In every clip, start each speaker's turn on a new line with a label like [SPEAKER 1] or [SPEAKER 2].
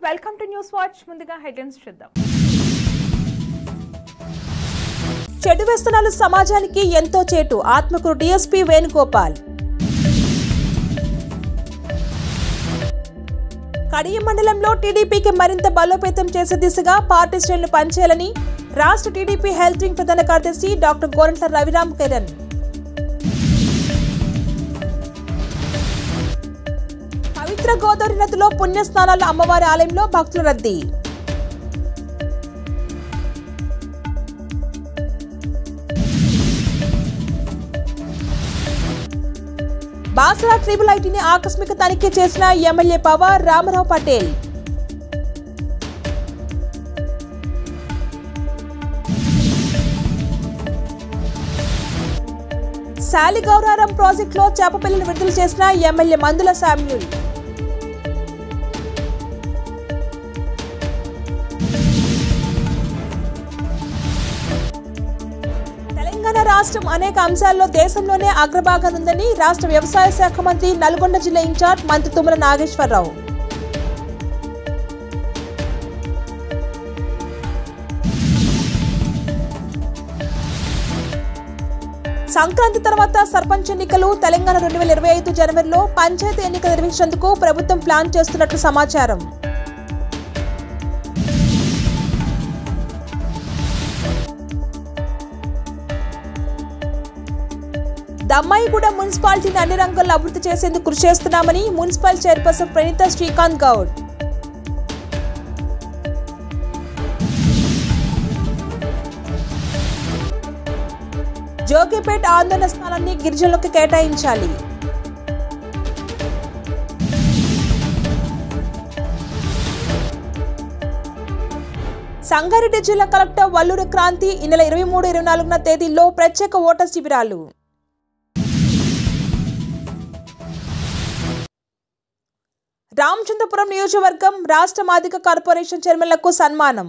[SPEAKER 1] Welcome to news watch. ముందుగా headlines చూద్దాం.
[SPEAKER 2] చెడు వ్యసనాలు సమాజానికి ఎంతో చేటు. ఆత్మకూరు డీఎస్పీ వేణుగోపాల్. కడియం మండలంలో టీడీపీకి మరింత బలోపేతం చేసే దిశగా పార్టీ శ్రేణులు పనిచేయాలని రాష్ట్ర టీడీపీ హెల్త్ వింగ్ ప్రధాన కార్యదర్శి డాక్టర్ గోరంట్ల రవిరామ్ కిరణ్. పవిత్ర గోదావరి నదిలో పుణ్యస్నానాల అమ్మవారి ఆలయంలో భక్తుల రద్దీ. బాసరా ట్రిపుల్ ఐటీని ఆకస్మిక తనిఖీ చేసిన ఎమ్మెల్యే పవార్ రామారావు పటేల్. శాలిగౌరారం ప్రాజెక్టులో చేప పిల్లలు విడుదల చేసిన ఎమ్మెల్యే మందుల శామ్యూల్. తెలంగాణ రాష్ట్రం అనేక అంశాల్లో దేశంలోనే అగ్రభాగానుందని రాష్ట్ర వ్యవసాయ శాఖ మంత్రి, నల్గొండ జిల్లా ఇన్ఛార్జ్ మంత్రి తుమ్మల నాగేశ్వరరావు. సంక్రాంతి తర్వాత సర్పంచ్ ఎన్నికలు. తెలంగాణ 2025 జనవరిలో పంచాయతీ ఎన్నికలు నిర్వహించేందుకు ప్రభుత్వం ప్లాన్ చేస్తున్నట్లు సమాచారం. దమ్మాయిగూడ మున్సిపాలిటీని అన్ని రంగాల్లో అభివృద్ధి చేసేందుకు కృషి చేస్తున్నామని మున్సిపల్ చైర్పర్సన్ ప్రణీత శ్రీకాంత్ గౌడ్. జోగిపేట్ ఆందోళన స్థానాన్ని గిరిజనులకు కేటాయించాలి. సంగారెడ్డి జిల్లా కలెక్టర్ వల్లూరు క్రాంతి ఈ నెల 23-24 తేదీల్లో ప్రత్యేక ఓటర్ శిబిరాలు. రామచంద్రపురం నియోజకవర్గం రాష్ట్ర మాదిగ కార్పొరేషన్ చైర్మన్లకు సన్మానం.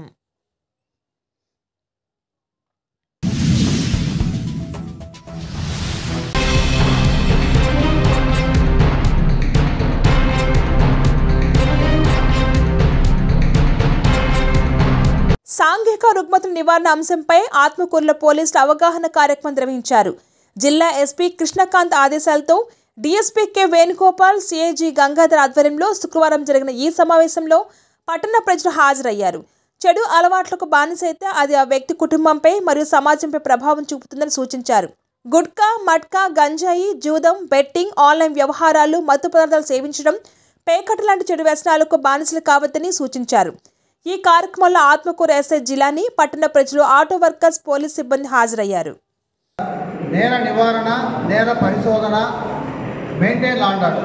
[SPEAKER 2] సాంఘిక రుగ్మతుల నివారణ అంశంపై ఆత్మకూరులో పోలీసులు అవగాహన కార్యక్రమం నిర్వహించారు. జిల్లా ఎస్పీ కృష్ణకాంత్ ఆదేశాలతో DSP K Venugopal, CIG Gangadhar ఆధ్వర్యంలో శుక్రవారం జరిగిన ఈ సమావేశంలో పట్టణ ప్రజలు హాజరయ్యారు. చెడు అలవాట్లకు బానిసైతే అది ఆ వ్యక్తి కుటుంబంపై మరియు సమాజంపై ప్రభావం చూపుతుందని సూచించారు. గుట్కా, మట్కా, గంజాయి, జూదం, బెట్టింగ్, ఆన్లైన్ వ్యవహారాలు, మత్తు పదార్థాలు సేవించడం, పేకట లాంటి చెడు వ్యసనాలకు బానిసలు కావద్దని సూచించారు. ఈ కార్యక్రమంలో ఆత్మకూరు ఎస్ఐ జిలాని, పట్టణ ప్రజలు, ఆటో వర్కర్స్, పోలీస్ సిబ్బంది హాజరయ్యారు.
[SPEAKER 3] నేర నివారణ, నేర పరిశోధన, మెయింటైన్ ఆర్డర్,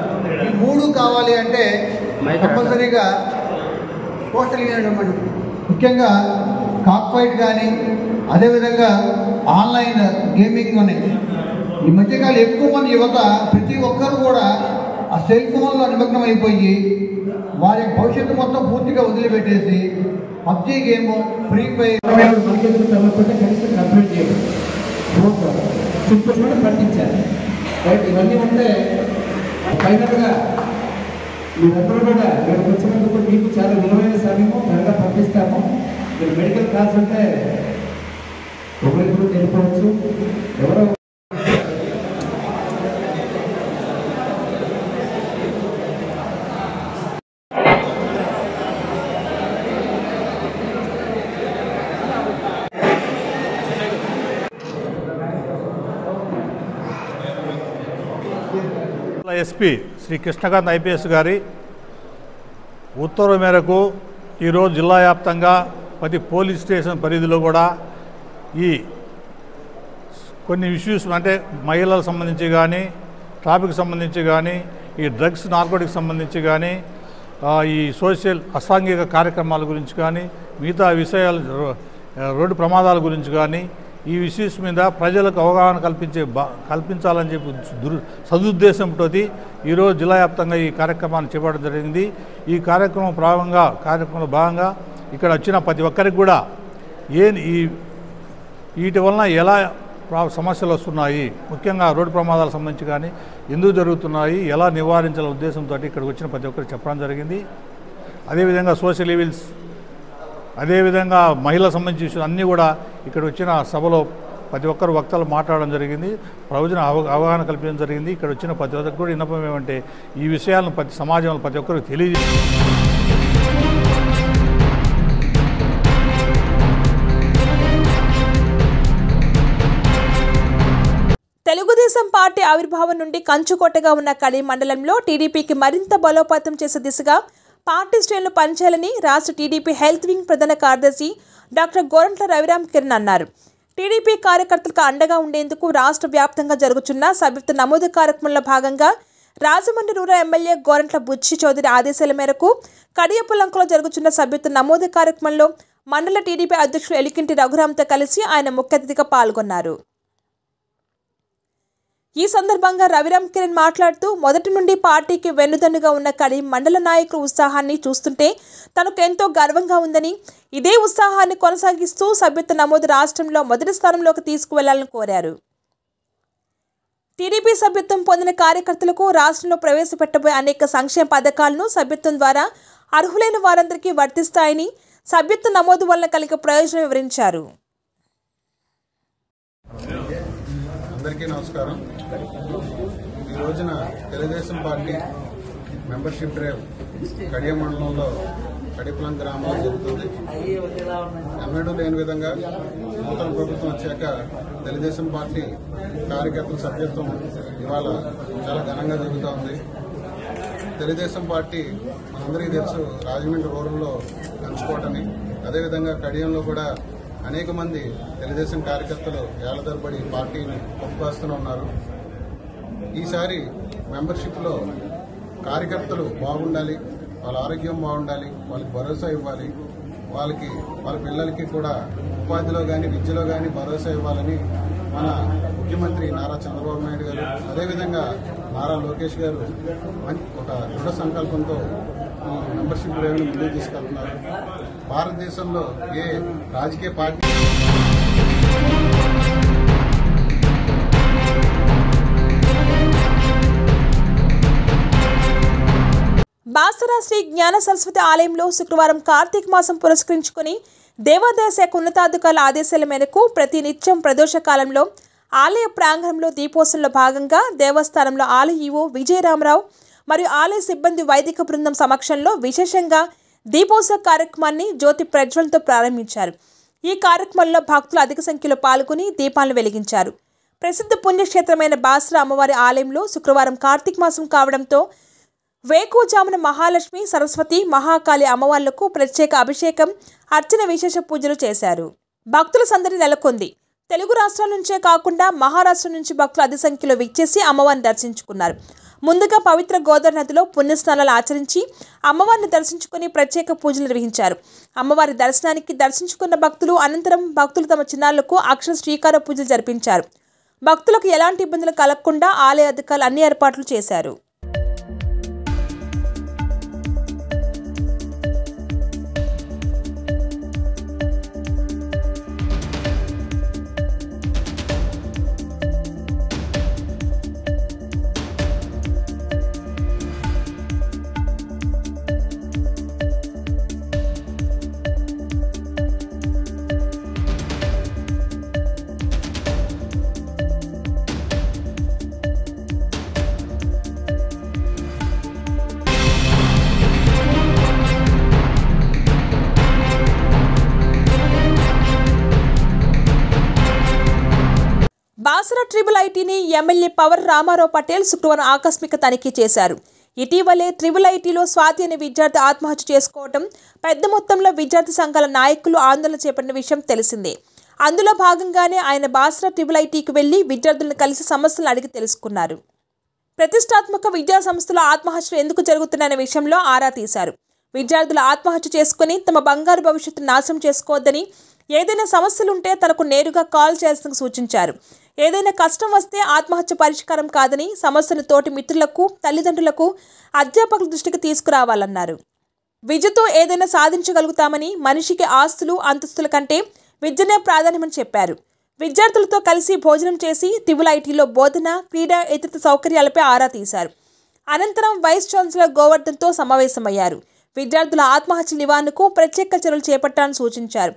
[SPEAKER 3] ఈ మూడు కావాలి అంటే కంపల్సరీగా సోషల్ ఇన్వెస్ట్మెంట్, ముఖ్యంగా కాక్ఫైట్ కానీ అదేవిధంగా ఆన్లైన్ గేమింగ్ ఉన్నాయి. ఈ మధ్యకాలం ఎక్కువ మంది యువత ప్రతి ఒక్కరు కూడా ఆ సెల్ ఫోన్లో నిమగ్నం అయిపోయి వారి భవిష్యత్తు మొత్తం పూర్తిగా వదిలిపెట్టేసి పబ్జీ గేమ్, ఫ్రీ ఫైర్
[SPEAKER 4] కనీసం కంప్లీట్ చేయడం సింపుల్ కూడా ప్రకటించారు. రైట్, ఇవన్నీ ఉంటే ఫైనల్గా మీరందరూ కూడా మేము వచ్చినందుకు మీకు చాలా విలువైన సమయము త్వరగా పంపిస్తాము. మీరు మెడికల్ క్లాస్ ఉంటే ఒకరిప్పుడు వెళ్ళిపోవచ్చు. ఎవరో
[SPEAKER 5] ఎస్పీ శ్రీ కృష్ణకాంత్ ఐపీఎస్ గారి ఉత్తర్వు మేరకు ఈరోజు జిల్లా వ్యాప్తంగా ప్రతి పోలీస్ స్టేషన్ పరిధిలో కూడా ఈ కొన్ని ఇష్యూస్ అంటే మహిళలకు సంబంధించి కానీ, ట్రాఫిక్ సంబంధించి కానీ, ఈ డ్రగ్స్, నార్కోటిక్స్ సంబంధించి కానీ, ఈ సోషల్ అసాంఘిక కార్యక్రమాల గురించి కానీ, మిగతా విషయాలు, రోడ్డు ప్రమాదాల గురించి కానీ, ఈ ఇష్యూస్ మీద ప్రజలకు అవగాహన కల్పించాలని చెప్పి సదుద్దేశంతో ఈరోజు జిల్లా వ్యాప్తంగా ఈ కార్యక్రమాన్ని చేపట్టడం జరిగింది. ఈ కార్యక్రమంలో భాగంగా ఇక్కడ వచ్చిన ప్రతి ఒక్కరికి కూడా వీటి వలన ఎలా సమస్యలు వస్తున్నాయి, ముఖ్యంగా రోడ్డు ప్రమాదాలకు సంబంధించి కానీ ఎందుకు జరుగుతున్నాయి, ఎలా నివారించాలనే ఉద్దేశంతో ఇక్కడికి వచ్చిన ప్రతి ఒక్కరికి చెప్పడం జరిగింది. అదేవిధంగా సోషల్ ఈవిల్స్, అదేవిధంగా మహిళలకు సంబంధించిన ఇష్యూస్ అన్నీ కూడా ఇక్కడ వచ్చిన సభలో ప్రతి ఒక్కరు వక్తలు మాట్లాడడం జరిగింది. ప్రయోజన అవగాహన కల్పించడం జరిగింది. ఇక్కడ వచ్చిన ప్రతి ఒక్కరికి కూడా విన్నపం ఏమంటే ఈ విషయాలను సమాజంలో ప్రతి ఒక్కరికి తెలియజేయాలి.
[SPEAKER 2] తెలుగుదేశం పార్టీ ఆవిర్భావం నుండి కంచుకోటగా ఉన్న కడి మండలంలో టీడీపీకి మరింత బలోపేతం చేసే దిశగా పార్టీ శ్రేణులు పనిచేయాలని రాష్ట్ర టీడీపీ హెల్త్ వింగ్ ప్రధాన కార్యదర్శి డాక్టర్ గోరంట్ల రవిరామ్ కిరణ్ అన్నారు. టీడీపీ కార్యకర్తలకు అండగా ఉండేందుకు రాష్ట్ర వ్యాప్తంగా జరుగుతున్న సభ్యత్వ నమోదు కార్యక్రమంలో భాగంగా రాజమండ్రి రూరల్ ఎమ్మెల్యే గోరంట్ల బుచ్చి చౌదరి ఆదేశాల మేరకు కడియపులంకలో జరుగుతున్న సభ్యత్వ నమోదు కార్యక్రమంలో మండల టీడీపీ అధ్యక్షుడు ఎలికింటి రఘురామ్తో కలిసి ఆయన ముఖ్య అతిథిగా పాల్గొన్నారు. ఈ సందర్భంగా రవిరామ్ కిరణ్ మాట్లాడుతూ మొదటి నుండి పార్టీకి వెన్నుదన్నుగా ఉన్న కడి మండల నాయకుల ఉత్సాహాన్ని చూస్తుంటే తనకు ఎంతో గర్వంగా ఉందని, ఇదే ఉత్సాహాన్ని కొనసాగిస్తూ సభ్యత్వ నమోదు రాష్ట్రంలో మొదటి స్థానంలోకి తీసుకువెళ్లాలని కోరారు. టీడీపీ సభ్యత్వం పొందిన కార్యకర్తలకు రాష్ట్రంలో ప్రవేశపెట్టబోయే అనేక సంక్షేమ పథకాలను సభ్యత్వం ద్వారా అర్హులైన వారందరికీ వర్తిస్తాయని, సభ్యత్వ నమోదు వలన కలిగే ప్రయోజనం వివరించారు.
[SPEAKER 6] అందరికీ నమస్కారం. ఈ రోజున తెలుగుదేశం పార్టీ మెంబర్షిప్ డ్రైవ్ కడియ మండలంలో కడియపులం గ్రామంలో జరుగుతుంది. ఎన్నడూ లేని విధంగా నూతన ప్రభుత్వం వచ్చాక తెలుగుదేశం పార్టీ కార్యకర్తల సభ్యత్వం ఇవాళ చాలా ఘనంగా జరుగుతూ ఉంది. తెలుగుదేశం పార్టీ మనందరికీ తెలుసు, రాజమండ్రి రూరల్లో కంచుకోటని, అదేవిధంగా కడియంలో కూడా అనేక మంది తెలుగుదేశం కార్యకర్తలు ఏళ్ల తరబడి పార్టీని పంపుకొస్తూనే ఉన్నారు. ఈసారి మెంబర్షిప్లో కార్యకర్తలు బాగుండాలి, వాళ్ళ ఆరోగ్యం బాగుండాలి, వాళ్ళకి భరోసా ఇవ్వాలి, వాళ్ళ పిల్లలకి కూడా ఉపాధిలో కానీ విద్యలో కానీ భరోసా ఇవ్వాలని మన ముఖ్యమంత్రి నారా చంద్రబాబు నాయుడు గారు, అదేవిధంగా నారా లోకేష్ గారు ఒక దృఢ సంకల్పంతో ఈ మెంబర్షిప్ డ్రైవ్ను ముందుకు తీసుకెళ్తున్నారు. భారతదేశంలో ఏ రాజకీయ పార్టీ
[SPEAKER 2] బాసరా శ్రీ జ్ఞాన సరస్వతి ఆలయంలో శుక్రవారం కార్తీక మాసం పురస్కరించుకుని దేవాదాయ శాఖ ఉన్నతాధికారుల ఆదేశాల మేరకు ప్రతి నిత్యం ప్రదోష కాలంలో ఆలయ ప్రాంగణంలో దీపోత్సవంలో భాగంగా దేవస్థానంలో ఆలయ ఈవో విజయరామరావు మరియు ఆలయ సిబ్బంది వైదిక బృందం సమక్షంలో విశేషంగా దీపోత్సవ కార్యక్రమాన్ని జ్యోతి ప్రజ్వలతో ప్రారంభించారు. ఈ కార్యక్రమంలో భక్తులు అధిక సంఖ్యలో పాల్గొని దీపాలను వెలిగించారు. ప్రసిద్ధ పుణ్యక్షేత్రమైన బాసరా అమ్మవారి ఆలయంలో శుక్రవారం కార్తీక మాసం కావడంతో వేకువజామున మహాలక్ష్మి, సరస్వతి, మహాకాళి అమ్మవార్లకు ప్రత్యేక అభిషేకం, అర్చన, విశేష పూజలు చేశారు. భక్తుల సందడి నెలకొంది. తెలుగు రాష్ట్రాల నుంచే కాకుండా మహారాష్ట్ర నుంచి భక్తులు అధిక సంఖ్యలో విచ్చేసి అమ్మవారిని దర్శించుకున్నారు. ముందుగా పవిత్ర గోదావరి నదిలో పుణ్యస్నానాలు ఆచరించి అమ్మవారిని దర్శించుకుని ప్రత్యేక పూజలు నిర్వహించారు. అమ్మవారి దర్శించుకున్న భక్తులు అనంతరం భక్తులు తమ చిన్నారులకు అక్షర శ్రీకార పూజలు జరిపించారు. భక్తులకు ఎలాంటి ఇబ్బందులు కలగకుండా ఆలయ అధికారులు అన్ని ఏర్పాట్లు చేశారు. బాసరా ట్రిబుల్ ఐటీని ఎమ్మెల్యే పవర్ రామారావు పటేల్ శుక్రవారం ఆకస్మిక తనిఖీ చేశారు. ఇటీవలే ట్రిబుల్ ఐటీలో స్వాతి అనే విద్యార్థి ఆత్మహత్య చేసుకోవడం, పెద్ద మొత్తంలో విద్యార్థి సంఘాల నాయకులు ఆందోళన చేపట్టిన విషయం తెలిసిందే. అందులో భాగంగానే ఆయన బాసరా ట్రిబుల్ ఐటీకి వెళ్లి విద్యార్థులను కలిసి సమస్యలను అడిగి తెలుసుకున్నారు. ప్రతిష్టాత్మక విద్యా సంస్థలో ఆత్మహత్యలు ఎందుకు జరుగుతున్నాయనే విషయంలో ఆరా తీశారు. విద్యార్థులు ఆత్మహత్య చేసుకుని తమ బంగారు భవిష్యత్తును నాశనం చేసుకోవద్దని, ఏదైనా సమస్యలుంటే తనకు నేరుగా కాల్ చేయాల్సిందిగా సూచించారు. ఏదైనా కష్టం వస్తే ఆత్మహత్య పరిష్కారం కాదని, సమస్యను తోటి మిత్రులకు, తల్లిదండ్రులకు, అధ్యాపకుల దృష్టికి తీసుకురావాలన్నారు. విద్యతో ఏదైనా సాధించగలుగుతామని, మనిషికి ఆస్తులు, అంతస్తుల కంటే విద్యనే ప్రాధాన్యమని చెప్పారు. విద్యార్థులతో కలిసి భోజనం చేసి ట్రిబుల్ ఐటీలో బోధన, క్రీడా, ఇతర సౌకర్యాలపై ఆరా తీశారు. అనంతరం వైస్ ఛాన్సలర్ గోవర్ధన్తో సమావేశమయ్యారు. విద్యార్థుల ఆత్మహత్య నివారణకు ప్రత్యేక చర్యలు చేపట్టాలని సూచించారు.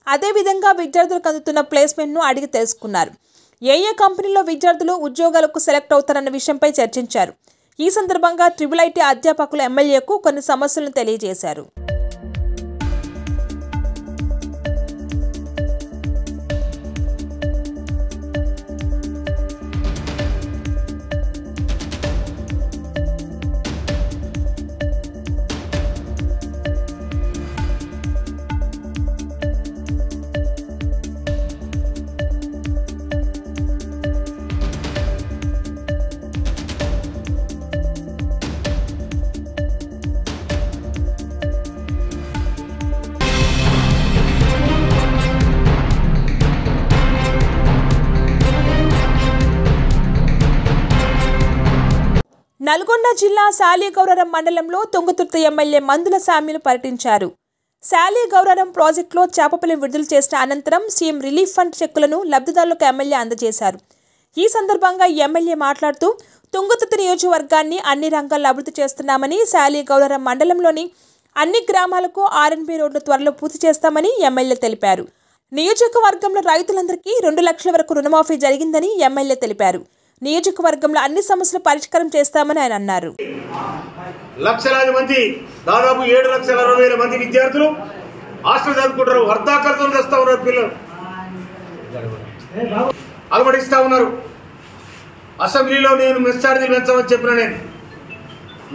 [SPEAKER 2] అదేవిధంగా విద్యార్థులకు అందుతున్న ప్లేస్మెంట్ను అడిగి తెలుసుకున్నారు. ఏ కంపెనీలో విద్యార్థులు ఉద్యోగాలకు సెలెక్ట్ అవుతారన్న విషయంపై చర్చించారు. ఈ సందర్భంగా IIIT అధ్యాపకులు ఎమ్మెల్యేకు కొన్ని సమస్యలను తెలియజేశారు. నల్గొండ జిల్లా శాలిగౌరరం మండలంలో తుంగతుర్తి ఎమ్మెల్యే మందుల శామ్యులు పర్యటించారు. శాలిగౌరరం ప్రాజెక్టులో చేపపిల్లను విడుదల చేసిన అనంతరం సీఎం రిలీఫ్ ఫండ్ చెక్కులను లబ్ధిదారులకు ఎమ్మెల్యే అందజేశారు. ఈ సందర్భంగా ఎమ్మెల్యే మాట్లాడుతూ తుంగతుర్తి నియోజకవర్గాన్ని అన్ని రంగాల్లో అభివృద్ధి చేస్తున్నామని, శాలిగౌరరం మండలంలోని అన్ని గ్రామాలకు R&B రోడ్లు త్వరలో పూర్తి చేస్తామని ఎమ్మెల్యే తెలిపారు. నియోజకవర్గంలో రైతులందరికీ 2 లక్షల వరకు రుణమాఫీ జరిగిందని ఎమ్మెల్యే తెలిపారు. నియోజకవర్గంలో అన్ని సమస్యలు పరిష్కారం చేస్తామని ఆయన అన్నారు.
[SPEAKER 7] లక్షలాది మంది దాదాపు 7,60,000 మంది విద్యార్థులు హాస్టల్ చదువుకుంటారు. వర్ధాకరతో చేస్తా ఉన్నారు. పిల్లలు అలమటిస్తా ఉన్నారు. అసెంబ్లీలో నేను మెస్ ఛార్జీలు పెంచమని చెప్పిన నేను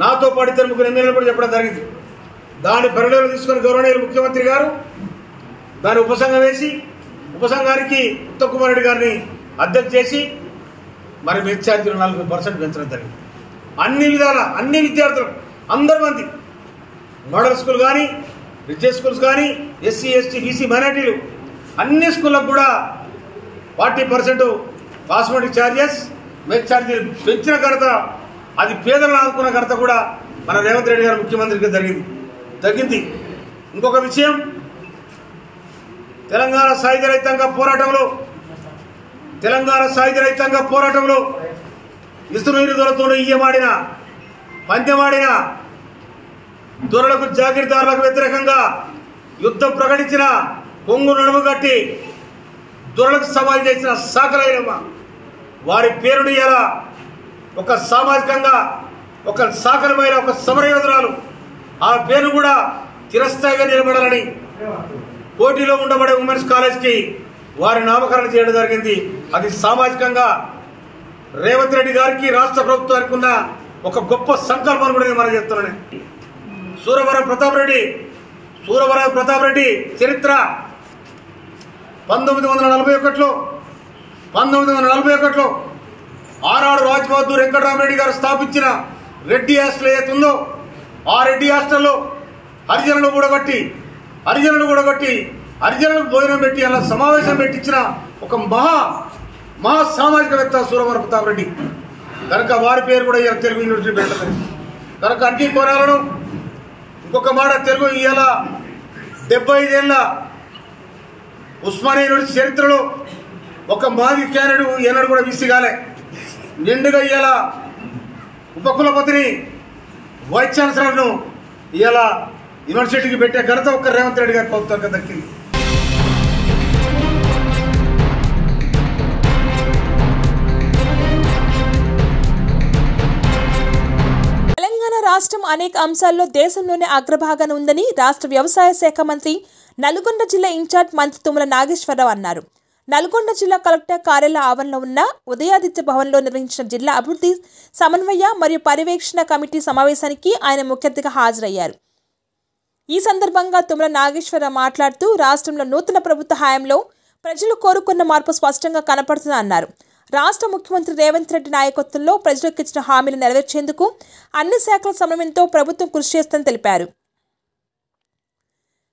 [SPEAKER 7] నాతో పాటు 3 ఎమ్మెల్యేలు కూడా చెప్పడం జరిగింది. దాని పరిణామం తీసుకుని గౌరవనీయులు ముఖ్యమంత్రి గారు దాని ఉపసంఘం వేసి ఉపసంఘానికి ఉత్తమ్ కుమార్ రెడ్డి గారిని అధ్యక్ష చేసి మరి మెస్ ఛార్జీలు 40% పెంచడం జరిగింది. అన్ని విధాల అన్ని విద్యార్థులు అందరి మంది మోడల్ స్కూల్ కానీ రిజిస్టర్ స్కూల్స్ కానీ SC ST BC మైనార్టీలు అన్ని స్కూళ్ళకు కూడా 40% కాస్మెటిక్ ఛార్జెస్ మెస్ ఛార్జీలు పెంచిన ఘనత అది పేదలను ఆదుకున్న ఘనత కూడా మన రేవంత్ రెడ్డి గారు ముఖ్యమంత్రికి తగ్గింది. ఇంకొక విషయం, తెలంగాణ సాయుధ రైతాంగ పోరాటంలో ఇసునీరు దొరతో ఇయ్యమాడిన పందెమాడిన దొరలకు జాగీర్దారులకు వ్యతిరేకంగా యుద్ధం ప్రకటించిన కొంగు నడుము కట్టి దొరలకు సవాల్ చేసిన సాకలైనమ్మ వారి పేరును ఎలా ఒక సామాజికంగా ఒక సాకరమైన ఒక సమరయోధురాలు ఆ పేరు కూడా చిరస్థాయిగా నిలబడాలని పోటీలో ఉండబడే ఉమెన్స్ కాలేజ్కి వారి నామకరణం చేయడం జరిగింది. అది సామాజికంగా రేవంత్ రెడ్డి గారికి రాష్ట్ర ప్రభుత్వానికి ఉన్న ఒక గొప్ప సంకల్పం కూడా నేను మనం చేస్తున్నాను. సూరవరం ప్రతాప్ రెడ్డి చరిత్ర 1941లో ఆనాడు రాజ్ బహదూర్ వెంకటరామరెడ్డి గారు స్థాపించిన రెడ్డి హాస్టల్ ఏదైతుందో ఆ రెడ్డి హాస్టల్లో హరిజనులు కూడగొట్టి హరిజనులకు భోజనం పెట్టి అలా సమావేశం పెట్టించిన ఒక మహా సామాజికవేత్త సూరవరం ప్రతాప్ రెడ్డి కనుక వారి పేరు కూడా ఇలా తెలుగు యూనివర్సిటీ పెట్టదు. కనుక అన్ని కోరాలను ఇంకొక మాట, తెలుగు ఇవాళ 75 ఏళ్ళ ఉస్మానియా యూనివర్సిటీ చరిత్రలో ఒక మాజీ క్యాండిడేట్ ఏనాడు కూడా మిస్ కాలే. నిండుగా ఇవాళ ఉపకులపతిని వైస్ ఛాన్సలర్ను ఇవాళ యూనివర్సిటీకి పెట్టే ఘనత ఒక్క రేవంత్ రెడ్డి గారి ప్రభుత్వానికి దక్కింది.
[SPEAKER 2] తెలంగాణ రాష్ట్రం అనేక అంశాల్లో దేశంలోనే అగ్రభాగాన ఉందని రాష్ట్ర వ్యవసాయ శాఖ మంత్రి, నల్గొండ జిల్లా ఇన్ఛార్జ్ మంత్రి తుమ్మల నాగేశ్వరరావు అన్నారు. నల్గొండ జిల్లా కలెక్టర్ కార్యాలయ ఆవరణలో ఉన్న ఉదయాదిత్య భవన్లో నిర్వహించిన జిల్లా అభివృద్ధి సమన్వయ మరియు పర్యవేక్షణ కమిటీ సమావేశానికి ఆయన ముఖ్య అతిథిగా హాజరయ్యారు. ఈ సందర్భంగా తుమ్మల నాగేశ్వరరావు మాట్లాడుతూ రాష్ట్రంలో నూతన ప్రభుత్వ హయాంలో ప్రజలు కోరుకున్న మార్పు స్పష్టంగా కనపడుతుందని అన్నారు. రాష్ట్ర ముఖ్యమంత్రి రేవంత్ రెడ్డి నాయకత్వంలో ప్రజలకు ఇచ్చిన హామీలు నెరవేర్చేందుకు అన్ని శాఖల సమన్వయంతో ప్రభుత్వం కృషి చేస్తుందని తెలిపారు.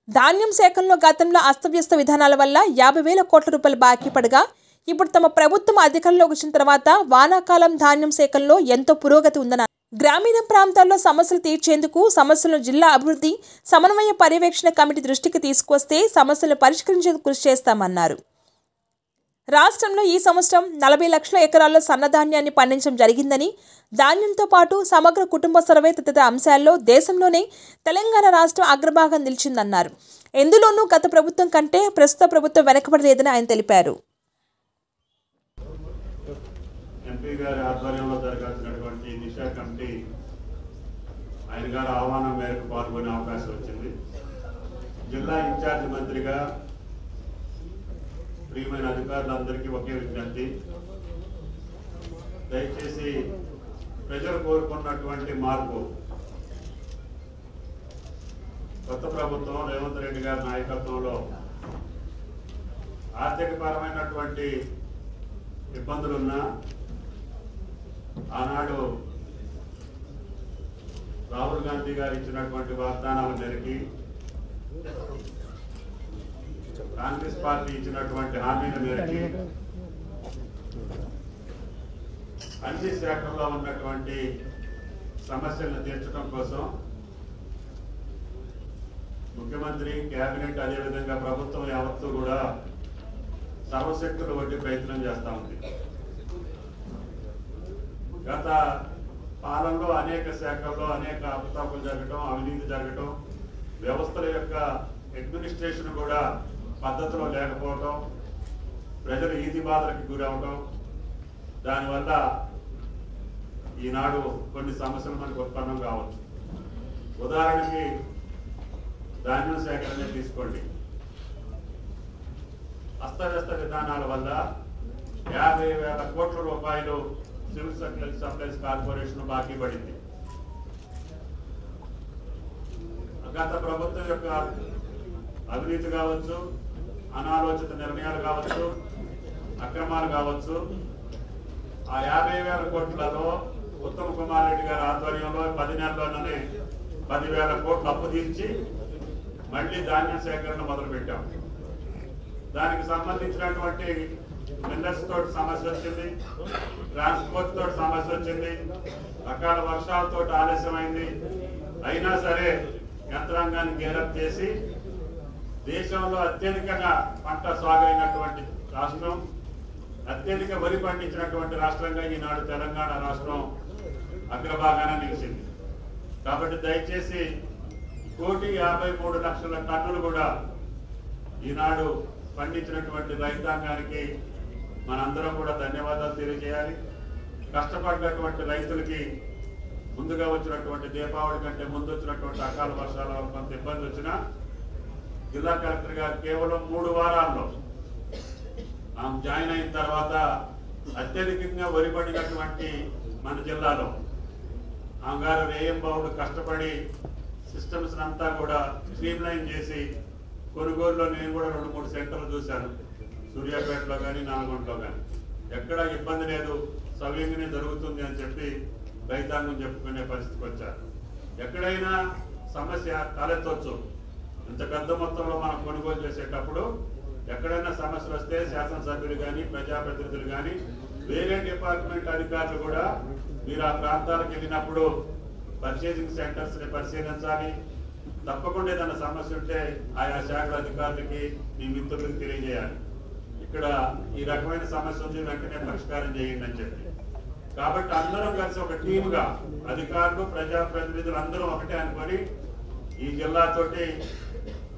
[SPEAKER 2] ధాన్యం సేకరణలో గతంలో అస్తవ్యస్త విధానాల వల్ల 50,000 కోట్ల రూపాయలు బాకీ పడగా ఇప్పుడు తమ ప్రభుత్వం అధికారంలోకి వచ్చిన తర్వాత వానాకాలం ధాన్యం సేకరణలో ఎంతో పురోగతి ఉందన్నారు. గ్రామీణ ప్రాంతాల్లో సమస్యలు తీర్చేందుకు సమస్యలను జిల్లా అభివృద్ధి సమన్వయ పర్యవేక్షణ కమిటీ దృష్టికి తీసుకొస్తే సమస్యలను పరిష్కరించేందుకు కృషి చేస్తామన్నారు. రాష్ట్రంలో ఈ సంవత్సరం 40 లక్షల ఎకరాల్లో సన్నధాన్యాన్ని పండించడం జరిగిందని, ధాన్యంతో పాటు సమగ్ర కుటుంబ సర్వే తదితర అంశాల్లో దేశంలోనే తెలంగాణ రాష్ట్రం అగ్రభాగం నిలిచిందన్నారు. ఎందులోనూ గత ప్రభుత్వం కంటే ప్రస్తుత ప్రభుత్వం వెనకబడలేదని ఆయన తెలిపారు.
[SPEAKER 8] ఎంపీ గారి ఆధ్వర్యంలో జరగాల్సినటువంటి దిశ కమిటీ ఆయన గారి ఆహ్వానం మేరకు పాల్గొనే అవకాశం వచ్చింది. జిల్లా ఇన్ఛార్జ్ మంత్రిగా ప్రియమైన అధికారులందరికీ ఒకే విజ్ఞప్తి, దయచేసి ప్రజలు కోరుకున్నటువంటి మార్పు కొత్త ప్రభుత్వం రేవంత్ రెడ్డి గారి నాయకత్వంలో ఆర్థికపరమైనటువంటి ఇబ్బందులున్నా ఆనాడు రాహుల్ గాంధీ గారు ఇచ్చినటువంటి వాగ్దానాల మేరకు కాంగ్రెస్ పార్టీ ఇచ్చినటువంటి హామీల మేరకు అన్ని శాఖల్లో ఉన్నటువంటి సమస్యలను తీర్చడం కోసం ముఖ్యమంత్రి, కేబినెట్, అదేవిధంగా ప్రభుత్వం యావత్తు కూడా సర్వశక్తులు వడ్డీ ప్రయత్నం చేస్తూ ఉంది. గత పాలనలో అనేక శాఖల్లో అనేక అవకతవకలు జరగటం, అవినీతి జరగటం, వ్యవస్థల యొక్క అడ్మినిస్ట్రేషన్ కూడా పద్ధతిలో లేకపోవటం, ప్రజలు ఈతి బాధలకు గురవటం, దానివల్ల ఈనాడు కొన్ని సమస్యలు మనకు ఉత్పన్నం కావచ్చు. ఉదాహరణకి ధాన్యం సేకరణ తీసుకోండి. అస్తవ్యస్త విధానాల వల్ల 50,000 కోట్ల రూపాయలు సివిల్ సప్లైస్ కార్పొరేషన్ బాకీ పడింది. గత ప్రభుత్వం యొక్క అవినీతి కావచ్చు, అనాలోచిత నిర్ణయాలు కావచ్చు, అక్రమాలు కావచ్చు, ఆ 50,000 కోట్లలో ఉత్తమ్ కుమార్ రెడ్డి గారి ఆధ్వర్యంలో 10 నెలల్లోనే 10,000 కోట్లు అప్పు తీర్చి మళ్ళీ ధాన్యం సేకరణ మొదలుపెట్టాం. దానికి సంబంధించినటువంటి మిల్లర్స్ తోటి సమస్య వచ్చింది, ట్రాన్స్పోర్ట్ తోటి సమస్య వచ్చింది, అకాల వర్షాలతో ఆలస్యమైంది. అయినా సరే యంత్రాంగాన్ని గేరప్ చేసి దేశంలో అత్యధికంగా పంట సాగు అయినటువంటి రాష్ట్రం, అత్యధిక వరి పండించినటువంటి రాష్ట్రంగా ఈనాడు తెలంగాణ రాష్ట్రం అగ్రభాగాన నిలిచింది. కాబట్టి దయచేసి 1,53,00,000 టన్నులు కూడా ఈనాడు పండించినటువంటి రైతాంగానికి మనందరం కూడా ధన్యవాదాలు తెలియజేయాలి. కష్టపడినటువంటి రైతులకి ముందుగా వచ్చినటువంటి దీపావళి కంటే ముందు వచ్చినటువంటి అకాల వర్షాల వల్ల కొంత ఇబ్బంది వచ్చినా జిల్లా కలెక్టర్ గారు కేవలం 3 వారాల్లో జాయిన్ అయిన తర్వాత అత్యధికంగా వరి పండినటువంటి మన జిల్లాలో ఆమె గారు రేయంబావుడు కష్టపడి సిస్టమ్స్ అంతా కూడా స్ట్రీమ్ లైన్ చేసి కొనుగోలులో నేను కూడా 2-3 సెంటర్లు చూశాను. సూర్యాపేటలో కానీ నల్గొండలో కానీ ఎక్కడ ఇబ్బంది లేదు, సవ్యంగానే జరుగుతుంది అని చెప్పి రైతాంగం చెప్పుకునే పరిస్థితికి వచ్చారు. ఎక్కడైనా సమస్య తలెత్తవచ్చు. ఇంత పెద్ద మొత్తంలో మనం కొనుగోలు చేసేటప్పుడు ఎక్కడైనా సమస్యలు వస్తే శాసనసభ్యులు కానీ ప్రజాప్రతినిధులు కానీ వేరే డిపార్ట్మెంట్ అధికారులు కూడా మీరు ఆ ప్రాంతాలకు వెళ్ళినప్పుడు పర్చేసింగ్ సెంటర్స్ ని పరిశీలించాలి. తప్పకుండా ఏదైనా సమస్య ఉంటే ఆయా శాఖల అధికారులకి మీ మిత్రులకు తెలియజేయాలి. ఇక్కడ ఈ రకమైన సమస్య ఉంది, వెంటనే పరిష్కారం చేయండి అని చెప్పి. కాబట్టి అందరం కలిసి ఒక టీమ్గా అధికారులు, ప్రజాప్రతినిధులు అందరూ ఒకటే అనుకొని ఈ జిల్లాతోటి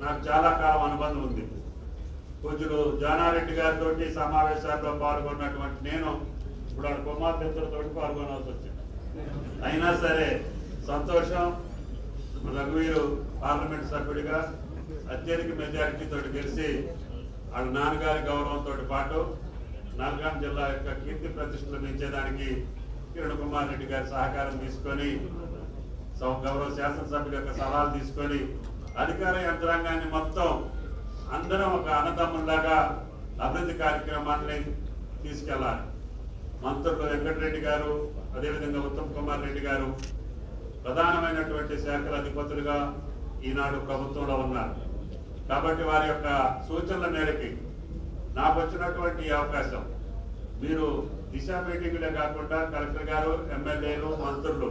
[SPEAKER 8] నాకు చాలా కాలం అనుబంధం ఉంది. పూజ్యులు జానారెడ్డి గారితో సమావేశాల్లో పాల్గొన్నటువంటి నేను ఇప్పుడు ఆ కుమార్తెతో పాల్గొనాల్సి వచ్చింది. అయినా సరే సంతోషం. రఘువీరు పార్లమెంట్ సభ్యుడిగా అత్యధిక మెజారిటీతో గెలిచి వాళ్ళ నాన్నగారి గౌరవంతో పాటు నల్గొండ జిల్లా యొక్క కీర్తి ప్రతిష్టలు పెంచేదానికి కిరణ్ కుమార్ రెడ్డి గారి సహకారం తీసుకొని గౌరవ శాసనసభ్యుల యొక్క సలహాలు తీసుకొని అధికార యంత్రాంగాన్ని మొత్తం అందరం ఒక అన్నదమ్ముల్లాగా అభివృద్ధి కార్యక్రమాన్ని తీసుకెళ్లాలి. మంత్రులు వెంకటరెడ్డి గారు, అదేవిధంగా ఉత్తమ్ కుమార్ రెడ్డి గారు ప్రధానమైనటువంటి శాఖల అధిపతులుగా ఈనాడు ప్రభుత్వంలో ఉన్నారు. కాబట్టి వారి యొక్క సూచనల మేరకి నాకు వచ్చినటువంటి అవకాశం, మీరు దిశ మీటింగులే కాకుండా కలెక్టర్ గారు, ఎమ్మెల్యేలు, మంత్రులు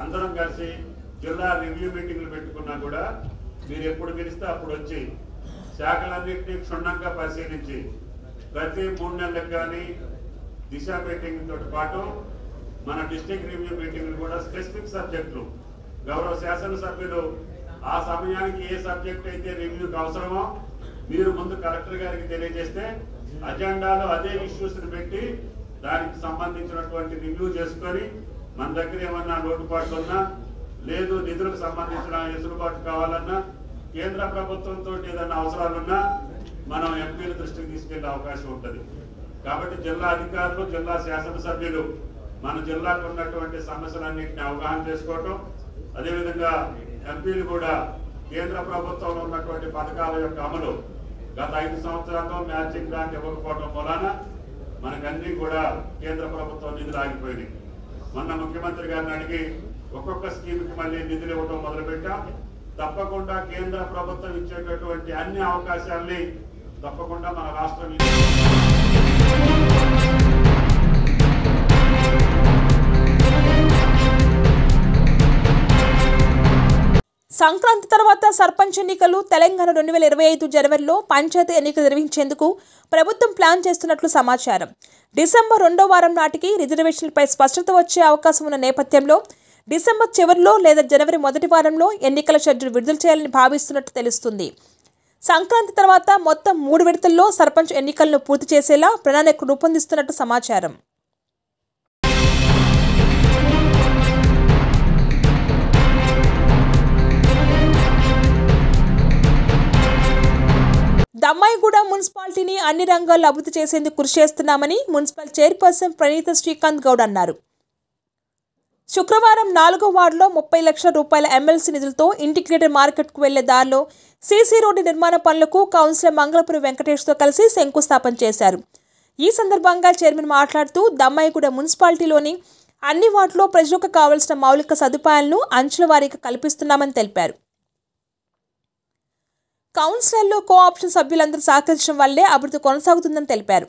[SPEAKER 8] అందరం కలిసి జిల్లా రివ్యూ మీటింగ్లు పెట్టుకున్నా కూడా మీరు ఎప్పుడు పిలిస్తే అప్పుడు వచ్చి శాఖలన్నింటినీ క్షుణ్ణంగా పరిశీలించి ప్రతి 3 నెలలకు కానీ దిశ మీటింగ్ తోటి పాటు మన డిస్ట్రిక్ట్ రివ్యూ మీటింగ్లు కూడా స్పెసిఫిక్ సబ్జెక్టులు గౌరవ శాసనసభ్యులు ఆ సమయానికి ఏ సబ్జెక్ట్ అయితే రివ్యూకి అవసరమో మీరు ముందు కలెక్టర్ గారికి తెలియజేస్తే అజెండాలో అదే ఇష్యూస్ని పెట్టి దానికి సంబంధించినటువంటి రివ్యూ చేసుకొని మన దగ్గర ఏమన్నా లోటుపాట్లు ఉన్నా లేదు నిధులకు సంబంధించిన ఎసులుబాటు కావాలన్నా కేంద్ర ప్రభుత్వంతో ఏదైనా అవసరాలున్నా మనం ఎంపీల దృష్టికి తీసుకెళ్లే అవకాశం ఉంటుంది. కాబట్టి జిల్లా అధికారులు జిల్లా శాసనసభ్యులు మన జిల్లాకు ఉన్నటువంటి సమస్యలన్నింటినీ అవగాహన చేసుకోవటం, అదేవిధంగా ఎంపీలు కూడా కేంద్ర ప్రభుత్వంలో ఉన్నటువంటి పథకాల యొక్క అమలు గత 5 సంవత్సరాల్లో మ్యాచింగ్ గ్రాంట్ ఇవ్వకపోవడం వలన మనకన్నీ కూడా కేంద్ర ప్రభుత్వం నిధులు ఆగిపోయినాయి. మొన్న ముఖ్యమంత్రి గారిని అడిగి ఒక్కొక్క స్కీమ్కి మళ్ళీ నిధులు ఇవ్వడం మొదలుపెట్టాం. తప్పకుండా కేంద్ర ప్రభుత్వం ఇచ్చేటటువంటి అన్ని అవకాశాలని తప్పకుండా మన రాష్ట్రం
[SPEAKER 2] సంక్రాంతి తర్వాత సర్పంచ్ ఎన్నికలు తెలంగాణ 2025 జనవరిలో పంచాయతీ ఎన్నికలు నిర్వహించేందుకు ప్రభుత్వం ప్లాన్ చేస్తున్నట్లు సమాచారం. డిసెంబర్ 2వ వారం నాటికి రిజర్వేషన్లపై స్పష్టత వచ్చే అవకాశం ఉన్న నేపథ్యంలో డిసెంబర్ చివరిలో లేదా జనవరి మొదటి వారంలో ఎన్నికల షెడ్యూల్ విడుదల చేయాలని భావిస్తున్నట్టు తెలుస్తుంది. సంక్రాంతి తర్వాత మొత్తం 3 విడతల్లో సర్పంచ్ ఎన్నికలను పూర్తి చేసేలా ప్రణాళిక రూపొందిస్తున్నట్టు సమాచారం. దమ్మాయిగూడ మున్సిపాలిటీని అన్ని రంగాల్లో అభివృద్ధి చేసేందుకు కృషి చేస్తున్నామని మున్సిపల్ చైర్పర్సన్ ప్రణీత శ్రీకాంత్ గౌడ్ అన్నారు. శుక్రవారం 4వ వార్డులో 30 లక్షల రూపాయల ఎమ్మెల్సీ నిధులతో ఇంటిగ్రేటెడ్ మార్కెట్కు వెళ్లే దారిలో సీసీ రోడ్డు నిర్మాణ పనులకు కౌన్సిలర్ మంగళపురి వెంకటేష్తో కలిసి శంకుస్థాపన చేశారు. ఈ సందర్భంగా చైర్మన్ మాట్లాడుతూ దమ్మాయిగూడ మున్సిపాలిటీలోని అన్ని వార్డుల్లో ప్రజలకు కావాల్సిన మౌలిక సదుపాయాలను అంచెల వారీగా కల్పిస్తున్నామని తెలిపారు. కౌన్సిలర్లు కోఆప్షన్ సభ్యులందరూ సహకరించడం వల్లే అభివృద్ధి కొనసాగుతుందని తెలిపారు.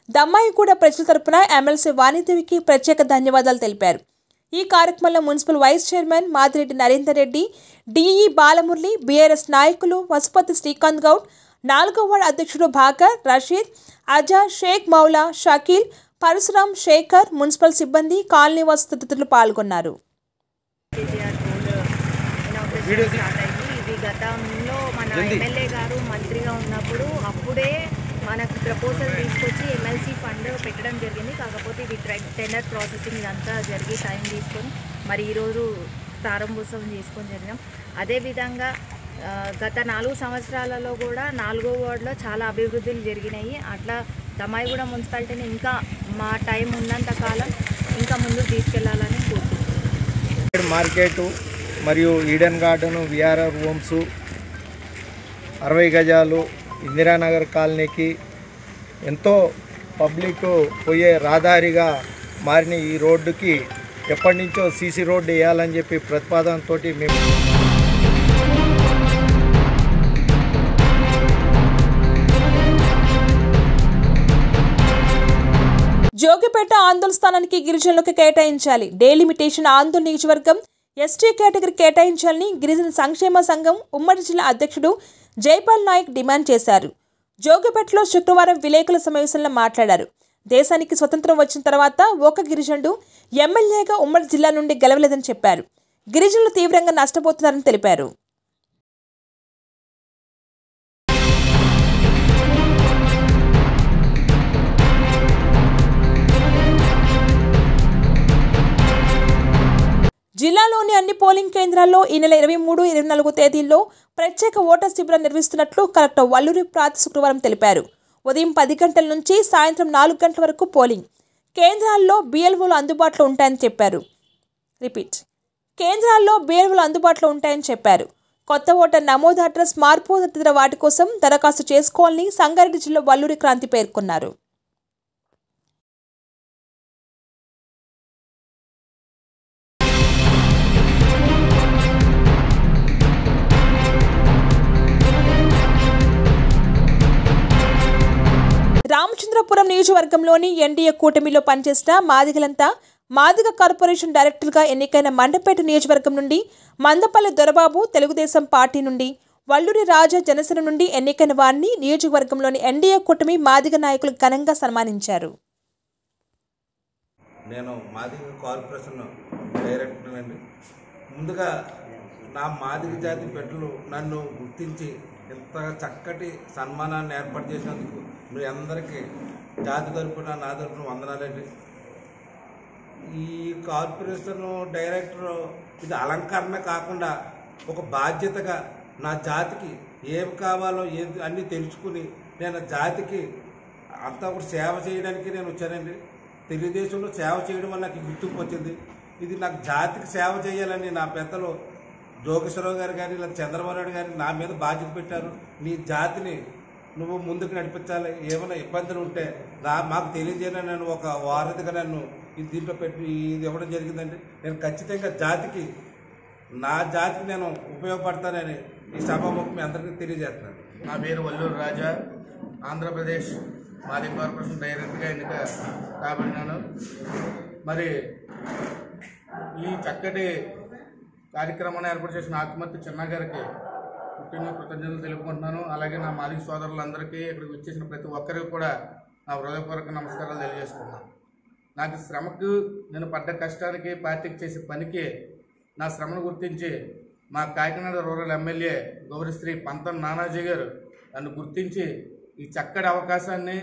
[SPEAKER 2] దమ్మాయిగూడ ప్రజల తరపున ఎమ్మెల్సీ వాణిదేవికి ప్రత్యేక ధన్యవాదాలు తెలిపారు. ఈ కార్యక్రమంలో municipal vice chairman Madireddy Narender Reddy, DE Balamurali, BRS నాయకులు వసుపతి శ్రీకాంత్ గౌడ్, 4వ వార్డు అధ్యక్షుడు భాకర్, రషీద్, అజార్, షేక్ మౌలా, షకీల్, పరశురాం, శేఖర్, మున్సిపల్ సిబ్బంది, కాలనీ వాసులు తదితరులు పాల్గొన్నారు.
[SPEAKER 9] గతంలో మన ఎమ్మెల్యే గారు మంత్రిగా ఉన్నప్పుడు అప్పుడే మనకు ప్రపోజల్ తీసుకొచ్చి ఎమ్మెల్సీ ఫండ్ పెట్టడం జరిగింది. కాకపోతే ఇది టెండర్ ప్రాసెసింగ్ ఇదంతా జరిగి టైం తీసుకొని మరి ఈరోజు ప్రారంభోత్సవం చేసుకొని జరిగినాం. అదేవిధంగా గత 4 సంవత్సరాలలో కూడా 4వ వార్డులో చాలా అభివృద్ధులు జరిగినాయి. అట్లా దమ్మాయిగూడ మున్సిపాలిటీని ఇంకా మా టైం ఉన్నంత కాలం ఇంకా ముందుకు తీసుకెళ్లాలని కోరుకుంటున్నాం.
[SPEAKER 10] మార్కెటు మరియు ఈడెన్ గార్డెను, విఆర్ఆర్ హోమ్స్, 60 గజాలు, ఇందిరానగర్ కాలనీకి ఎంతో పబ్లిక్ పోయే రహదారిగా మారిన ఈ రోడ్డుకి ఎప్పటి నుంచో సీసీ రోడ్డు వేయాలని చెప్పి ప్రతిపాదనతో మేము
[SPEAKER 2] జోగిపేట ఆందోళన స్థానానికి గిరిజనులకు కేటాయించాలి. డేలిమిటేషన్ ఆందోళన నియోజకవర్గం ఎస్టీ కేటగిరీ కేటాయించాలని గిరిజన సంక్షేమ సంఘం ఉమ్మడి జిల్లా అధ్యక్షుడు జైపాల్ నాయక్ డిమాండ్ చేశారు. జోగిపేటలో శుక్రవారం విలేకరుల సమావేశంలో మాట్లాడారు. దేశానికి స్వతంత్రం వచ్చిన తర్వాత ఒక గిరిజనుడు ఎమ్మెల్యేగా ఉమ్మడి జిల్లా నుండి గెలవలేదని చెప్పారు. గిరిజనులు తీవ్రంగా నష్టపోతున్నారని తెలిపారు. జిల్లాలోని అన్ని పోలింగ్ కేంద్రాల్లో ఈ నెల 23, 24 తేదీల్లో ప్రత్యేక ఓటర్ శిబిరం నిర్వహిస్తున్నట్లు కలెక్టర్ వల్లూరి ప్రాతి శుక్రవారం తెలిపారు. ఉదయం 10 గంటల నుంచి సాయంత్రం 4 గంటల వరకు పోలింగ్ కేంద్రాల్లో బిఎల్ఓలు అందుబాటులో ఉంటాయని చెప్పారు. కేంద్రాల్లో బిఎల్ఓలు అందుబాటులో ఉంటాయని చెప్పారు. కొత్త ఓటర్ నమోదు అడ్రస్ మార్పు తదితర వాటి కోసం దరఖాస్తు చేసుకోవాలని సంగారెడ్డి జిల్లా వల్లూరి క్రాంతి పేర్కొన్నారు. రామచంద్రపురం నియోజకవర్గంలోని ఎన్డీఏ కూటమిలో పనిచేసిన మాదిగలంతా మాదిగ కార్పొరేషన్ డైరెక్టర్గా ఎన్నికైన మండపేట నియోజకవర్గం నుండి మందపల్లి దొరబాబు తెలుగుదేశం పార్టీ నుండి, వల్లూరి రాజా జనసేన నుండి ఎన్నికైన వారిని నియోజకవర్గంలోని ఎన్డీఏ కూటమి మాదిగ నాయకులు ఘనంగా సన్మానించారు.
[SPEAKER 11] నేను మాదిగ కార్పొరేషన్ డైరెక్టర్ అండి. ముందుగా నా మాదిగ జాతి బిడ్డలు నన్ను గుర్తించి ఇంత చక్కటి సన్మానాన్ని ఏర్పాటు చేసినందుకు మీ అందరికీ జాతి తరపున నా తరపున వందనాలండి. ఈ కార్పొరేషన్ డైరెక్టర్ ఇది అలంకరణ కాకుండా ఒక బాధ్యతగా నా జాతికి ఏమి కావాలో ఏది అన్నీ తెలుసుకుని నేను జాతికి అంతా కూడా సేవ చేయడానికి నేను వచ్చానండి. తెలుగుదేశంలో సేవ చేయడం వల్ల నాకు గుర్తింపు వచ్చింది. ఇది నాకు జాతికి సేవ చేయాలని నా పెద్దలు జోగేశ్వరరావు గారు కానీ లేదా చంద్రబాబు నాయుడు గారు నా మీద బాధ్యత పెట్టారు. నీ జాతిని నువ్వు ముందుకు నడిపించాలి, ఏమైనా ఇబ్బందులు ఉంటే మాకు తెలియజేయాలని నేను ఒక వారధిగా నన్ను దీంట్లో పెట్టి ఇది ఇవ్వడం జరిగిందండి. నేను ఖచ్చితంగా జాతికి నా జాతికి నేను ఉపయోగపడతానని ఈ సభాముఖం మీ అందరికీ తెలియజేస్తున్నాను.
[SPEAKER 12] నా పేరు వల్లూరి రాజా, ఆంధ్రప్రదేశ్ మాదిగ కార్పొరేషన్ డైరెక్టర్గా ఎన్నిక కాబడినాను. మరి ఈ చక్కటి కార్యక్రమాన్ని ఏర్పాటు చేసిన ఆకుమర్తి చిన్న గారికి ముఖ్యంగా కృతజ్ఞతలు తెలుపుకుంటున్నాను. అలాగే నా మాదిగ సోదరులందరికీ ఇక్కడికి వచ్చేసిన ప్రతి ఒక్కరికి కూడా నా హృదయపూర్వక నమస్కారాలు తెలియజేసుకున్నాను. నాకు శ్రమకు నేను పడ్డ కష్టానికి పార్టీకి చేసే పనికి నా శ్రమను గుర్తించి మా కాకినాడ రూరల్ ఎమ్మెల్యే గౌరవశ్రీ పంతం నానాజీ గారు నన్ను గుర్తించి ఈ చక్కటి అవకాశాన్ని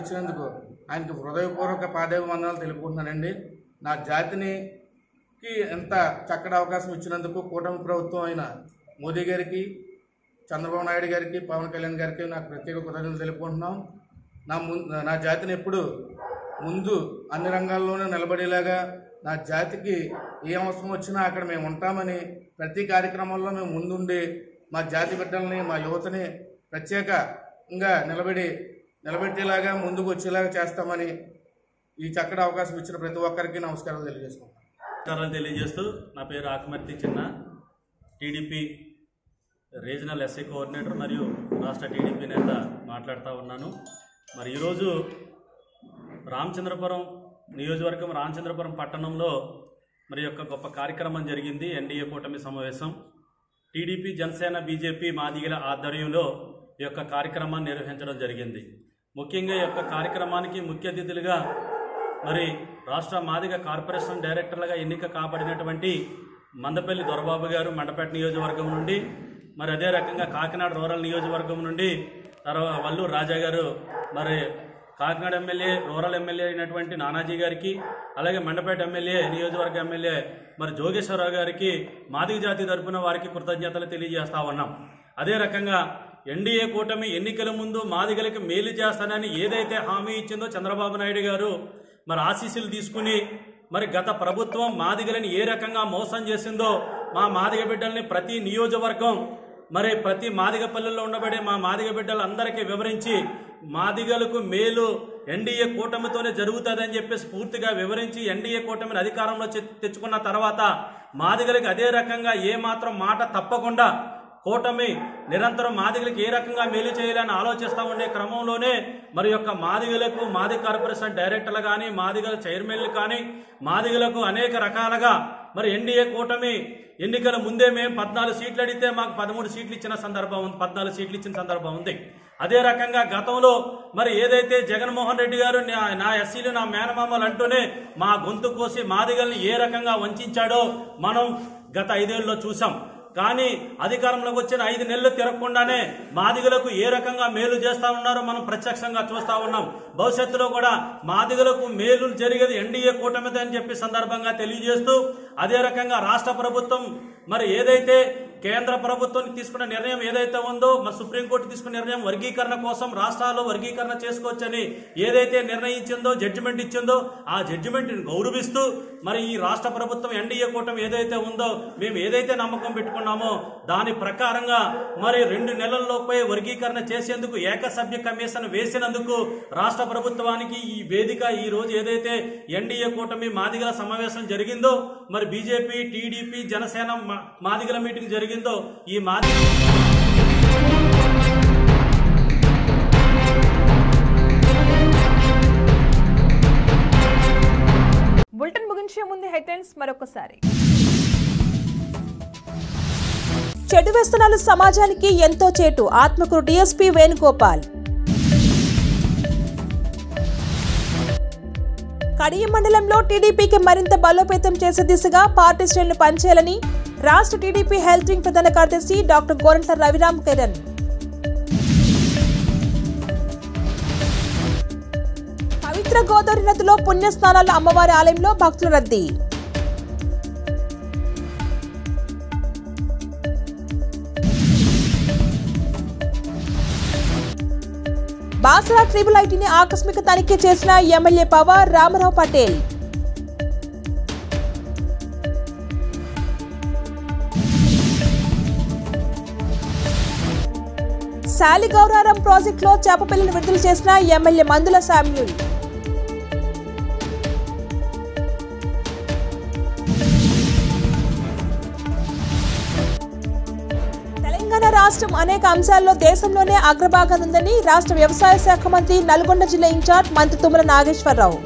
[SPEAKER 12] ఇచ్చినందుకు ఆయనకు హృదయపూర్వక పాదాభివందనాలు తెలుపుకుంటున్నానండి. నా జాతికి ఎంత చక్కటి అవకాశం ఇచ్చినందుకు కూటమి ప్రభుత్వం అయిన మోదీ గారికి, చంద్రబాబు నాయుడు గారికి, పవన్ కళ్యాణ్ గారికి నాకు ప్రత్యేక కృతజ్ఞతలు తెలుపుకుంటున్నాం. నా జాతిని ఎప్పుడు ముందు అన్ని రంగాల్లోనూ నిలబడేలాగా నా జాతికి ఏ అవసరం వచ్చినా అక్కడ మేము ఉంటామని ప్రతి కార్యక్రమంలో మేము ముందుండి మా జాతి బిడ్డల్ని, మా యువతని ప్రత్యేకంగా నిలబెట్టేలాగా ముందుకు వచ్చేలాగా చేస్తామని ఈ చక్కటి అవకాశం ఇచ్చిన ప్రతి ఒక్కరికి నమస్కారాలు
[SPEAKER 13] తెలియజేస్తూ నా పేరు ఆకుమర్తి చిన్న, టీడీపీ రీజనల్ ఎస్సీ కోఆర్డినేటర్ మరియు రాష్ట్ర టీడీపీ నేత మాట్లాడుతూ ఉన్నాను. మరి ఈరోజు రామచంద్రపురం నియోజకవర్గం రామచంద్రపురం పట్టణంలో మరి యొక్క గొప్ప కార్యక్రమం జరిగింది. ఎన్డీఏ కూటమి సమావేశం టీడీపీ, జనసేన, బీజేపీ మాదిగల ఆధ్వర్యంలో ఈ యొక్క కార్యక్రమాన్ని నిర్వహించడం జరిగింది. ముఖ్యంగా ఈ యొక్క కార్యక్రమానికి ముఖ్య అతిథులుగా మరి రాష్ట్ర మాదిగ కార్పొరేషన్ డైరెక్టర్లుగా ఎన్నిక కాబడినటువంటి మందపల్లి దొరబాబు గారు మండపేట నియోజకవర్గం నుండి, మరి అదే రకంగా కాకినాడ రూరల్ నియోజకవర్గం నుండి తర్వాత వల్లూరు రాజా గారు, మరి కాకినాడ ఎమ్మెల్యే రూరల్ ఎమ్మెల్యే అయినటువంటి నానాజీ గారికి, అలాగే మండపేట ఎమ్మెల్యే నియోజకవర్గ ఎమ్మెల్యే మరి జోగేశ్వరరావు గారికి మాదిగ జాతి తరపున వారికి కృతజ్ఞతలు తెలియజేస్తా ఉన్నాం. అదే రకంగా ఎన్డీఏ కూటమి ఎన్నికల ముందు మాదిగలకి మేలు చేస్తానని ఏదైతే హామీ ఇచ్చిందో చంద్రబాబు నాయుడు గారు మరి ఆశీస్సులు తీసుకుని మరి గత ప్రభుత్వం మాదిగలని ఏ రకంగా మోసం చేసిందో మా మాదిగ బిడ్డల్ని ప్రతి నియోజకవర్గం మరి ప్రతి మాదిగ పల్లెల్లో ఉండబడే మా మాదిగ బిడ్డలందరికీ వివరించి మాదిగలకు మేలు ఎన్డీఏ కూటమితోనే జరుగుతుందని చెప్పేసి పూర్తిగా వివరించి ఎన్డీఏ కూటమిని అధికారంలో తెచ్చుకున్న తర్వాత మాదిగలకి అదే రకంగా ఏమాత్రం మాట తప్పకుండా కూటమి నిరంతరం మాదిగలకు ఏ రకంగా మేలు చేయాలని ఆలోచిస్తూ ఉండే క్రమంలోనే మరి యొక్క మాదిగలకు మాదిగ కార్పొరేషన్ డైరెక్టర్లు కానీ, మాదిగల చైర్మన్లు కానీ, మాదిగలకు అనేక రకాలుగా మరి ఎన్డీఏ కూటమి ఎన్నికల ముందే మేము 14 సీట్లు అడిగితే మాకు 13 సీట్లు ఇచ్చిన సందర్భం ఉంది, 14 సీట్లు ఇచ్చిన సందర్భం ఉంది. అదే రకంగా గతంలో మరి ఏదైతే జగన్మోహన్ రెడ్డి గారు నా ఎస్సీలు నా మేనమామలు అంటూనే మా గొంతు కోసి మాదిగల్ని ఏ రకంగా వంచాడో మనం గత 5 ఏళ్లలో చూసాం. కానీ అధికారంలోకి వచ్చిన 5 నెలలు తిరగకుండానే మాదిగలకు ఏ రకంగా మేలు చేస్తా ఉన్నారో మనం ప్రత్యక్షంగా చూస్తా ఉన్నాం. భవిష్యత్తులో కూడా మాదిగలకు మేలు జరిగేది ఎన్డీఏ కూటమిదే అని చెప్పి సందర్భంగా తెలియజేస్తూ, అదే రకంగా రాష్ట్ర ప్రభుత్వం మరి ఏదైతే కేంద్ర ప్రభుత్వం తీసుకున్న నిర్ణయం ఏదైతే ఉందో మరి సుప్రీంకోర్టు తీసుకున్న నిర్ణయం వర్గీకరణ కోసం రాష్ట్రాల్లో వర్గీకరణ చేసుకోవచ్చని ఏదైతే నిర్ణయించిందో జడ్జిమెంట్ ఇచ్చిందో ఆ జడ్జిమెంట్ని గౌరవిస్తూ మరి ఈ రాష్ట్ర ప్రభుత్వం ఎన్డీఏ కూటమి ఏదైతే ఉందో మేము ఏదైతే నమ్మకం పెట్టుకున్నామో దాని ప్రకారంగా మరి 2 నెలల్లోపై వర్గీకరణ చేసేందుకు ఏకసభ్య కమిషన్ వేసినందుకు రాష్ట్ర ప్రభుత్వానికి ఈ వేదిక ఈ రోజు ఏదైతే ఎన్డీఏ కూటమి మాదిగల సమావేశం జరిగిందో మరి బీజేపీ, టీడీపీ, జనసేన మాదిగల మీటింగ్ జరిగిందో ఈ మాదిగ
[SPEAKER 1] బులెటిన్ ముగించే ముందు హెడ్లైన్స్ మరొకసారి.
[SPEAKER 2] చెడు వ్యసనాలు సమాజానికి ఎంతో చేటు ఆత్మకూరు డీఎస్పీ వేణుగోపాల్. కడియం మండలంలో టీడీపీకి మరింత బలోపేతం చేసే దిశగా పార్టీ శ్రేణులు పనిచేయాలని రాష్ట్ర టీడీపీ హెల్త్ వింగ్ ప్రధాన కార్యదర్శి డాక్టర్ గోరంట్ల రవిరామ్ కిరణ్. పవిత్ర గోదావరి నదిలో పుణ్యస్నానాల అమ్మవారి ఆలయంలో భక్తుల రద్దీ. బాసరా ట్రిబుల్ ఐటీని ఆకస్మిక తనిఖీ చేసిన ఎమ్మెల్యే పవార్ రామారావు పటేల్. శాలిగౌరారం ప్రాజెక్టులో చేప పిల్లలను విడుదల చేసిన ఎమ్మెల్యే మందుల శామ్యూల్. తెలంగాణ రాష్ట్రం అనేక అంశాల్లో దేశంలోనే అగ్రభాగానుందని రాష్ట్ర వ్యవసాయ శాఖ మంత్రి నల్గొండ జిల్లా ఇన్ఛార్జ్ మంత్రి తుమ్మల నాగేశ్వరరావు.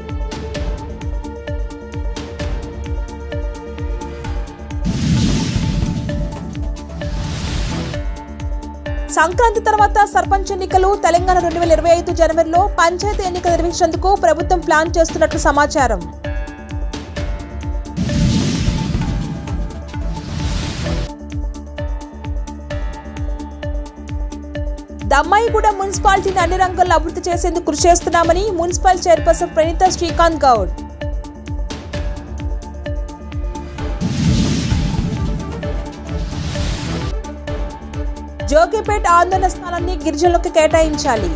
[SPEAKER 2] సంక్రాంతి తర్వాత సర్పంచ్ ఎన్నికలు తెలంగాణ 2025 జనవరిలో పంచాయతీ ఎన్నికలు నిర్వహించేందుకు ప్రభుత్వం ప్లాన్ చేస్తున్నట్లు సమాచారం. దమ్మాయిగూడ మున్సిపాలిటీని అన్ని రంగాల్లో అభివృద్ధి చేసేందుకు కృషి చేస్తున్నామని మున్సిపల్ చైర్పర్సన్ ప్రణీత శ్రీకాంత్ గౌడ్. జోగిపేట్ ఆందోళన స్థానాన్ని గిరిజనులకు కేటాయించాలి.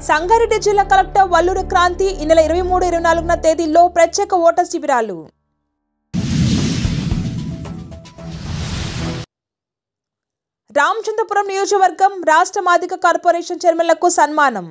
[SPEAKER 2] సంగారెడ్డి జిల్లా కలెక్టర్ వల్లూరు క్రాంతి ఈ నెల 23-24 తేదీల్లో ప్రత్యేక ఓటర్ శిబిరాలు. రామచంద్రపురం నియోజకవర్గం రాష్ట్ర మాదిగ కార్పొరేషన్ చైర్మన్లకు సన్మానం.